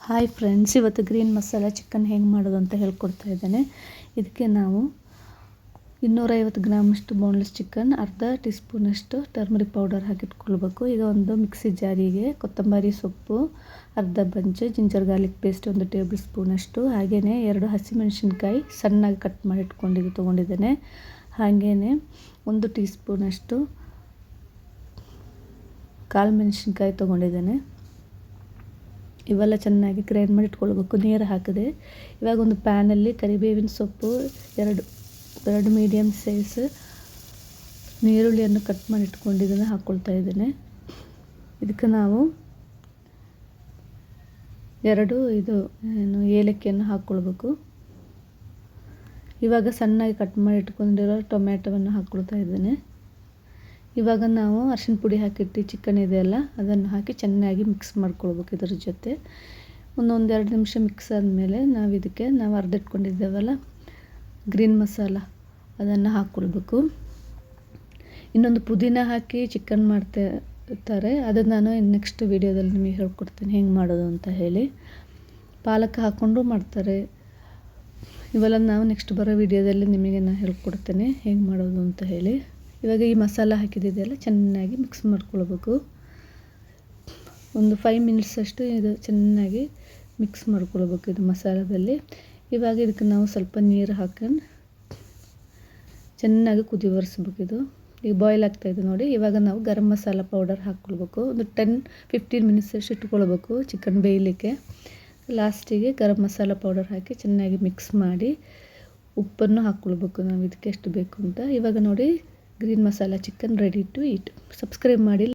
Hi friends, ಇವತ್ತು green masala chicken ಹೆಂಗೆ ಮಾಡೋದು ಅಂತ ಹೇಳ್ಕೊಡ್ತಾ ಇದ್ದೇನೆ. ಇದಕ್ಕೆ ನಾವು 250 ಗ್ರಾಮಷ್ಟು ಬೋನ್ಲೆಸ್ ಚಿಕನ್, ಅರ್ಧ ಟೀ ಸ್ಪೂನಷ್ಟು ಟರ್ಮರಿಕ್ ಪೌಡರ್ ಹಾಕಿಟ್ಕೊಳ್ಬೇಕು. ಈಗ ಒಂದು ಮಿಕ್ಸಿ ಜಾರಿಗೆ ಕೊತ್ತಂಬರಿ ಸೊಪ್ಪು ಅರ್ಧ bunch, ginger garlic paste 1 table ಸ್ಪೂನಷ್ಟು, ಹಾಗೆಯೇ 2 ಹಸಿಮೆಣಸಿನ್ಕಾಯಿ ಸಣ್ಣಗೆ ಕಟ್ ಮಾಡಿ ತೊಗೊಂಡಿದ್ದೇನೆ. ಹಾಗೆಯೇ 1 ಟೀ ಸ್ಪೂನಷ್ಟು ಕಾಳು ಮೆಣಸಿನ್ಕಾಯಿ ತೊಗೊಂಡಿದ್ದೇನೆ. ಇವೆಲ್ಲ ಚೆನ್ನಾಗಿ ಗ್ರೈಂಡ್ ಮಾಡಿ ಇಟ್ಕೊಳ್ಬೇಕು, ನೀರು ಹಾಕದೆ. ಇವಾಗ ಒಂದು ಪ್ಯಾನಲ್ಲಿ ಕರಿಬೇವಿನ ಸೊಪ್ಪು, ಎರಡು ಮೀಡಿಯಮ್ ಸೈಜ್ ನೀರುಳ್ಳಿಯನ್ನು ಕಟ್ ಮಾಡಿ ಇಟ್ಕೊಂಡಿದ್ದನ್ನು ಹಾಕ್ಕೊಳ್ತಾ ಇದ್ದೇನೆ. ಇದಕ್ಕೆ ನಾವು 2 ಏಲಕ್ಕಿಯನ್ನು ಹಾಕ್ಕೊಳ್ಬೇಕು. ಇವಾಗ ಸಣ್ಣಗೆ ಕಟ್ ಮಾಡಿ ಇಟ್ಕೊಂಡಿರೋ ಟೊಮ್ಯಾಟೊವನ್ನು ಹಾಕ್ಕೊಳ್ತಾ ಇದ್ದೇನೆ. ಇವಾಗ ನಾವು ಅರಿಶಿನ ಪುಡಿ ಹಾಕಿಟ್ಟು ಚಿಕನ್ ಇದೆಯಲ್ಲ ಅದನ್ನು ಹಾಕಿ ಚೆನ್ನಾಗಿ ಮಿಕ್ಸ್ ಮಾಡ್ಕೊಳ್ಬೇಕು. ಇದರ ಜೊತೆ ಒಂದೆರಡು ನಿಮಿಷ ಮಿಕ್ಸ್ ಆದಮೇಲೆ ನಾವು ಅರ್ಧ ಇಟ್ಕೊಂಡಿದ್ದೇವಲ್ಲ ಗ್ರೀನ್ ಮಸಾಲ ಅದನ್ನು ಹಾಕ್ಕೊಳ್ಬೇಕು. ಇನ್ನೊಂದು ಪುದೀನ ಹಾಕಿ ಚಿಕನ್ ಮಾಡ್ತಿರ್ತಾರೆ, ಅದನ್ನು ನಾನು ನೆಕ್ಸ್ಟ್ ವೀಡಿಯೋದಲ್ಲಿ ನಿಮಗೆ ಹೇಳ್ಕೊಡ್ತೀನಿ ಹೆಂಗೆ ಮಾಡೋದು ಅಂತ ಹೇಳಿ. ಪಾಲಕ್ ಹಾಕ್ಕೊಂಡು ಮಾಡ್ತಾರೆ, ಇವೆಲ್ಲ ನಾವು ನೆಕ್ಸ್ಟ್ ಬರೋ ವೀಡಿಯೋದಲ್ಲಿ ನಿಮಗೆ ನಾನು ಹೇಳ್ಕೊಡ್ತೇನೆ ಹೆಂಗೆ ಮಾಡೋದು ಅಂತ ಹೇಳಿ. ಇವಾಗ ಈ ಮಸಾಲ ಹಾಕಿದ್ದೆಲ್ಲ ಚೆನ್ನಾಗಿ ಮಿಕ್ಸ್ ಮಾಡ್ಕೊಳ್ಬೇಕು. ಒಂದು 5 ಮಿನಿಟ್ಸ್ ಅಷ್ಟು ಇದು ಚೆನ್ನಾಗಿ ಮಿಕ್ಸ್ ಮಾಡ್ಕೊಳ್ಬೇಕು ಇದು ಮಸಾಲದಲ್ಲಿ. ಇವಾಗ ಇದಕ್ಕೆ ನಾವು ಸ್ವಲ್ಪ ನೀರು ಹಾಕೊಂಡು ಚೆನ್ನಾಗಿ ಕುದಿ ಬರಿಸ್ಬೇಕು. ಇದು ಈಗ ಬಾಯ್ಲ್ ಆಗ್ತಾಯಿದೆ ನೋಡಿ. ಇವಾಗ ನಾವು ಗರಂ ಮಸಾಲ ಪೌಡರ್ ಹಾಕ್ಕೊಳ್ಬೇಕು. ಒಂದು 10-15 ಮಿನಿಟ್ಸ್ ಅಷ್ಟು ಇಟ್ಕೊಳ್ಬೇಕು ಚಿಕನ್ ಬೇಯಲಿಕ್ಕೆ. ಲಾಸ್ಟಿಗೆ ಗರಂ ಮಸಾಲ ಪೌಡರ್ ಹಾಕಿ ಚೆನ್ನಾಗಿ ಮಿಕ್ಸ್ ಮಾಡಿ ಉಪ್ಪನ್ನು ಹಾಕ್ಕೊಳ್ಬೇಕು ನಾವು ಇದಕ್ಕೆ ಎಷ್ಟು ಬೇಕು ಅಂತ. ಇವಾಗ ನೋಡಿ, green masala chicken ready to eat. Subscribe ಮಾಡಿ.